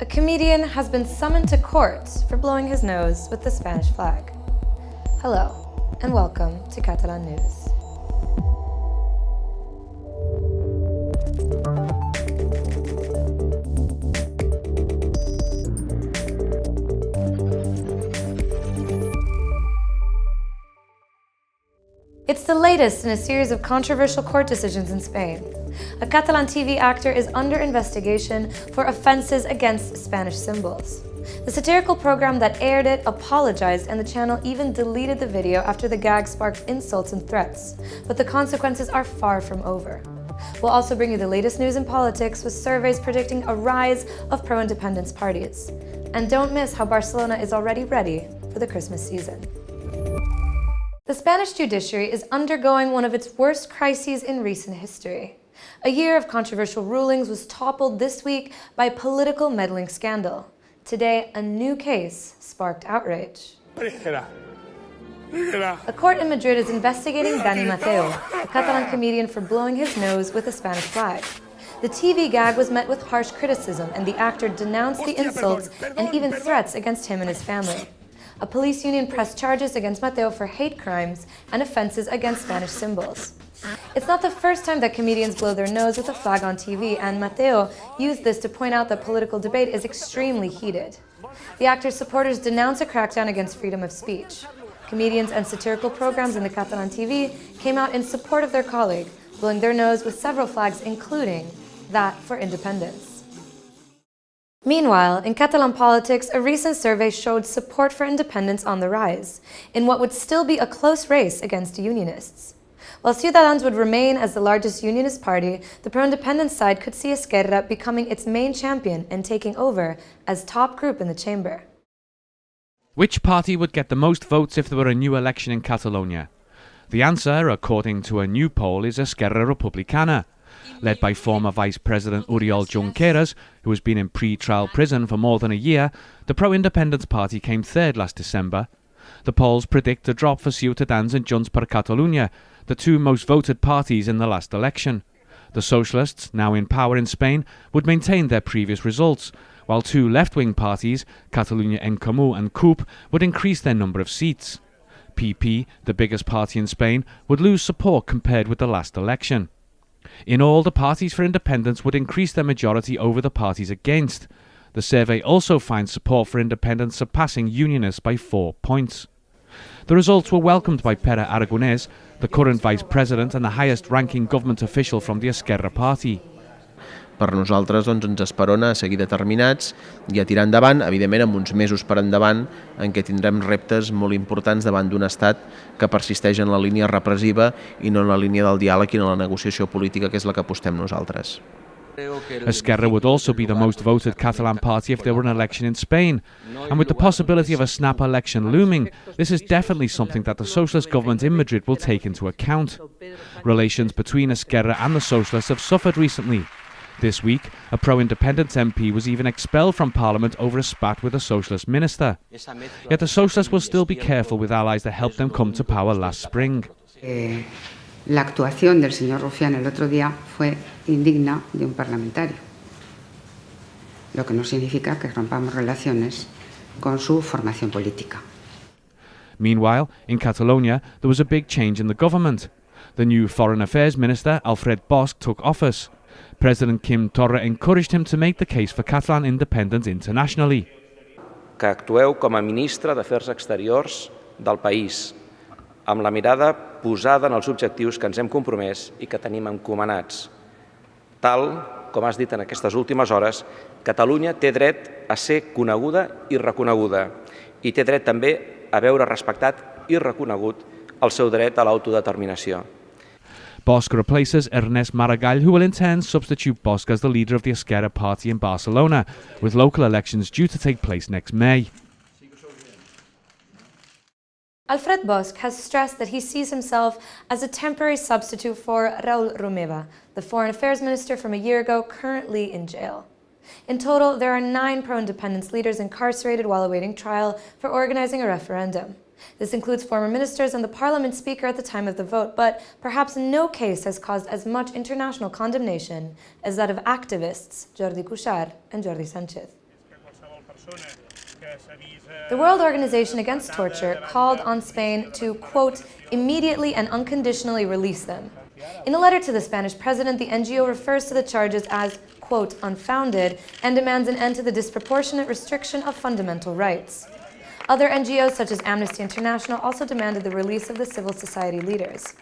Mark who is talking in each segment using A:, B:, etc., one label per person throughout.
A: A comedian has been summoned to court for blowing his nose with the Spanish flag. Hello, and welcome to Catalan News. It's the latest in a series of controversial court decisions in Spain. A Catalan TV actor is under investigation for offenses against Spanish symbols. The satirical program that aired it apologized, and the channel even deleted the video after the gag sparked insults and threats. But the consequences are far from over. We'll also bring you the latest news in politics, with surveys predicting a rise of pro-independence parties. And don't miss how Barcelona is already ready for the Christmas season. The Spanish judiciary is undergoing one of its worst crises in recent history. A year of controversial rulings was toppled this week by a political meddling scandal. Today, a new case sparked outrage. A court in Madrid is investigating Dani Mateo, a Catalan comedian, for blowing his nose with a Spanish flag. The TV gag was met with harsh criticism, and the actor denounced the insults and even threats against him and his family. A police union pressed charges against Mateo for hate crimes and offenses against Spanish symbols. It's not the first time that comedians blow their nose with a flag on TV, and Mateo used this to point out that political debate is extremely heated. The actor's supporters denounce a crackdown against freedom of speech. Comedians and satirical programs in the Catalan TV came out in support of their colleague, blowing their nose with several flags, including that for independence. Meanwhile, in Catalan politics, a recent survey showed support for independence on the rise, in what would still be a close race against unionists. While Ciudadans would remain as the largest unionist party, the pro-independence side could see Esquerra becoming its main champion and taking over as top group in the chamber.
B: Which party would get the most votes if there were a new election in Catalonia? The answer, according to a new poll, is Esquerra Republicana. Led by former Vice President Oriol Junqueras, who has been in pre-trial prison for more than a year, the pro-independence party came third last December. The polls predict a drop for Ciutadans and Junts per Catalunya, the two most voted parties in the last election. The socialists, now in power in Spain, would maintain their previous results, while two left-wing parties, Catalunya en Comú and CUP, would increase their number of seats. PP, the biggest party in Spain, would lose support compared with the last election. In all, the parties for independence would increase their majority over the parties against. The survey also finds support for independence surpassing unionists by 4 points. The results were welcomed by Pere Aragonès, the current vice president and the highest-ranking government official from the Esquerra party.
C: Per nosaltres ens esperona a seguir determinats i a tirar endavant, evidentment amb uns mesos per endavant, en què tindrem reptes molt importants davant d'un estat que persisteix en la línia repressiva i no en la línia del diàleg i en la negociació política, que és la que apostem nosaltres.
B: Esquerra would also be the most voted Catalan party if there were an election in Spain, and with the possibility of a snap election looming, this is definitely something that the socialist government in Madrid will take into account. Relations between Esquerra and the socialists have suffered recently. This week, a pro-independence MP was even expelled from Parliament over a spat with a socialist minister. Yet the socialists will still be careful with allies that helped them come to power last spring.
D: La actuación del señor Rufián el otro día fue indigna de un parlamentario, lo que no significa que rompamos relaciones con su formación política.
B: Meanwhile, in Catalonia, there was a big change in the government. The new Foreign Affairs Minister, Alfred Bosch, took office. President Quim Torra encouraged him to make the case for Catalan independence internationally.
E: Que actueu com a ministre d'Afers Exteriors del país, amb la mirada posada en els objectius que ens hem compromès i que tenim encomanats. Tal com has dit en aquestes últimes hores, Catalunya té dret a ser coneguda i reconeguda, i té dret també a veure respectat i reconegut el seu dret a l'autodeterminació.
B: Bosch replaces Ernest Maragall, who will in turn substitute Bosch as the leader of the Esquerra party in Barcelona, with local elections due to take place next May.
A: Alfred Bosch has stressed that he sees himself as a temporary substitute for Raül Romeva, the Foreign Affairs Minister from a year ago, currently in jail. In total, there are 9 pro-independence leaders incarcerated while awaiting trial for organizing a referendum. This includes former ministers and the Parliament Speaker at the time of the vote, but perhaps no case has caused as much international condemnation as that of activists Jordi Cuixart and Jordi Sánchez. The World Organization Against Torture called on Spain to, quote, immediately and unconditionally release them. In a letter to the Spanish president, the NGO refers to the charges as, quote, unfounded, and demands an end to the disproportionate restriction of fundamental rights. Other NGOs, such as Amnesty International, also demanded the release of the civil society leaders.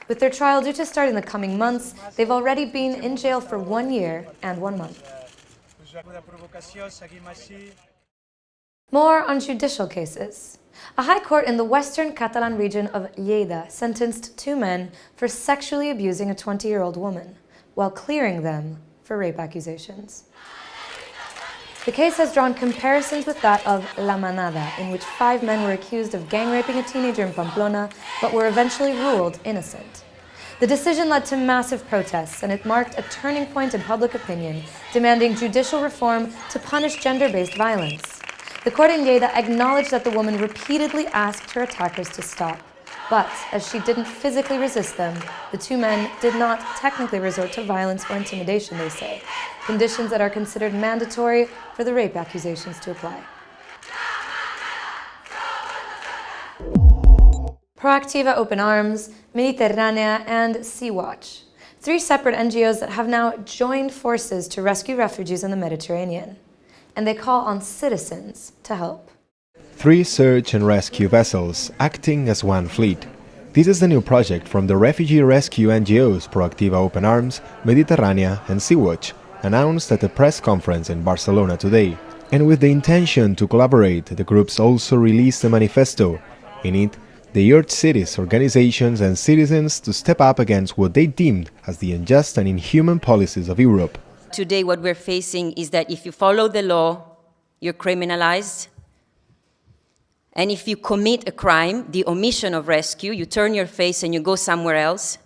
A: With their trial due to start in the coming months, they've already been in jail for 1 year and 1 month. More on judicial cases. A high court in the western Catalan region of Lleida sentenced 2 men for sexually abusing a 20-year-old woman, while clearing them for rape accusations. The case has drawn comparisons with that of La Manada, in which 5 men were accused of gang-raping a teenager in Pamplona, but were eventually ruled innocent. The decision led to massive protests, and it marked a turning point in public opinion, demanding judicial reform to punish gender-based violence. The court in Lleida acknowledged that the woman repeatedly asked her attackers to stop. But, as she didn't physically resist them, the 2 men did not technically resort to violence or intimidation, they say, conditions that are considered mandatory for the rape accusations to apply. Proactiva Open Arms, Mediterránea, and Sea-Watch, 3 separate NGOs that have now joined forces to rescue refugees in the Mediterranean. And they call on citizens to help.
F: 3 search and rescue vessels acting as one fleet. This is the new project from the refugee rescue NGOs Proactiva Open Arms, Mediterránea and Sea-Watch, announced at a press conference in Barcelona today. And with the intention to collaborate, the groups also released a manifesto. In it, they urged cities, organizations and citizens to step up against what they deemed as the unjust and inhuman policies of Europe.
G: Today what we're facing is that if you follow the law, you're criminalized. And if you commit a crime, the omission of rescue, you turn your face and you go somewhere else,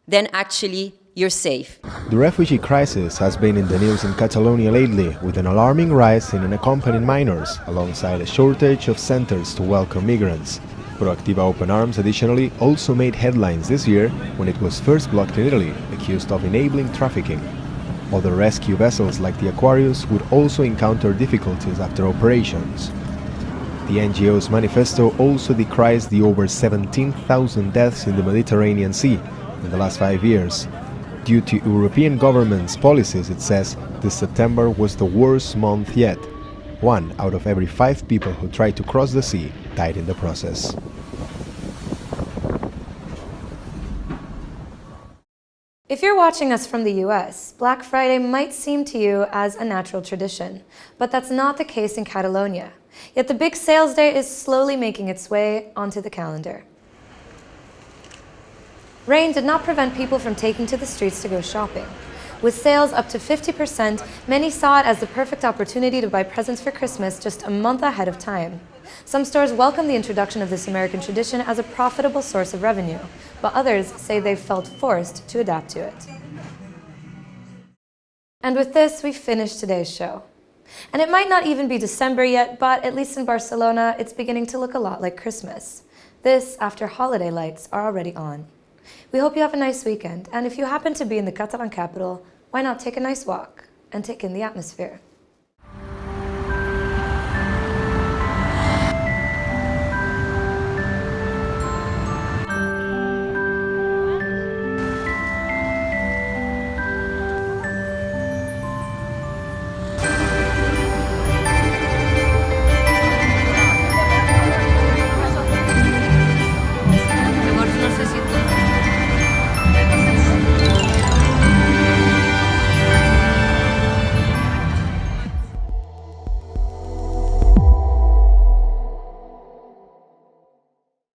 G: then actually you're safe.
F: The refugee crisis has been in the news in Catalonia lately, with an alarming rise in unaccompanied minors, alongside a shortage of centers to welcome migrants. Proactiva Open Arms additionally also made headlines this year when it was first blocked in Italy, accused of enabling trafficking. Other rescue vessels like the Aquarius would also encounter difficulties after operations. The NGO's manifesto also decries the over 17,000 deaths in the Mediterranean Sea in the last 5 years. Due to European governments' policies, it says, this September was the worst month yet. 1 out of every 5 people who tried to cross the sea died in the process.
A: If you're watching us from the US, Black Friday might seem to you as a natural tradition, but that's not the case in Catalonia. Yet the big sales day is slowly making its way onto the calendar. Rain did not prevent people from taking to the streets to go shopping. With sales up to 50%, many saw it as the perfect opportunity to buy presents for Christmas just a month ahead of time. Some stores welcome the introduction of this American tradition as a profitable source of revenue, but others say they've felt forced to adapt to it. And with this, we finish today's show. And it might not even be December yet, but at least in Barcelona, it's beginning to look a lot like Christmas. This after holiday lights are already on. We hope you have a nice weekend, and if you happen to be in the Catalan capital, why not take a nice walk and take in the atmosphere?